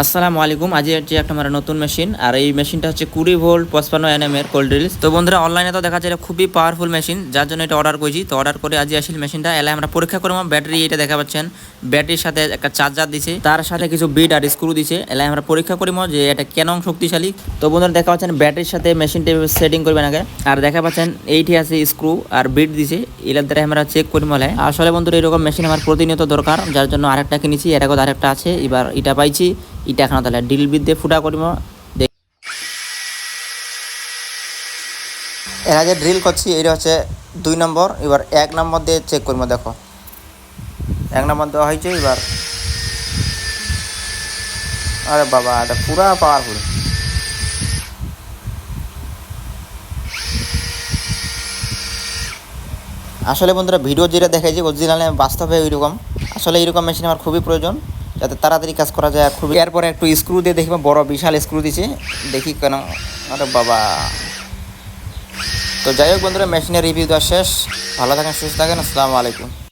আসসালামু আলাইকুম। আজ হচ্ছে একটা আমার নতুন মেশিন, আর এই মেশিনটা হচ্ছে 20 ভোল্ট 55 এনএম এর কোল্ড ড্রিলস। তো বন্ধুরা, অনলাইনে তো দেখা যায় এটা খুবই পাওয়ারফুল মেশিন, যার জন্য এটা অর্ডার করেছি। তো অর্ডার করে আজ আসলে মেশিনটা এলে আমরা পরীক্ষা করবো। ব্যাটারি এটা দেখা পাচ্ছেন, ব্যাটারির সাথে একটা চার্জার দিছে, তার সাথে কিছু বিট আর স্ক্রু দিছে। এলে আমরা পরীক্ষা করবো যে এটা কেন শক্তিশালী। তো বন্ধুরা দেখা পাচ্ছেন ব্যাটারির সাথে মেশিনটা সেটিং করবেন আগে, আর দেখা পাচ্ছেন এইটি আছে স্ক্রু আর বিট দিছে। এলার দ্বারা আমরা চেক করি মলে। আসলে বন্ধুরা এরকম মেশিন আমার প্রতিনিয়ত দরকার, যার জন্য আরেকটা কিনেছি। এর আগে আরেকটা আছে, এবার এটা পাইছি। ইটা এখন তাহলে ড্রিল বিট দিয়ে ফুটা করিম। এর আগে ড্রিল করছি, এটা হচ্ছে 2 নম্বর। এবার 1 নম্বর দিয়ে চেক করবো। দেখো 1 নম্বর দেওয়া হয়েছে। এবার আরে বাবা, এটা পুরা পাওয়ারফুল। আসলে বন্ধুরা, ভিডিও যেটা দেখাইছে অরিজিনালে বাস্তবে ওইরকম। আসলে এইরকম মেশিন আমার খুবই প্রয়োজন, যাতে তাড়াতাড়ি কাজ করা যায়। আর খুবই এরপরে একটু স্ক্রু দিয়ে দেখবো, বড় বিশাল স্ক্রু দিছে, দেখি কেন। আরে বাবা। তো যাই হোক বন্ধুরা, মেশিনের রিভিউ দেওয়া শেষ। ভালো থাকেন, সুস্থ থাকেন। আসসালামু আলাইকুম।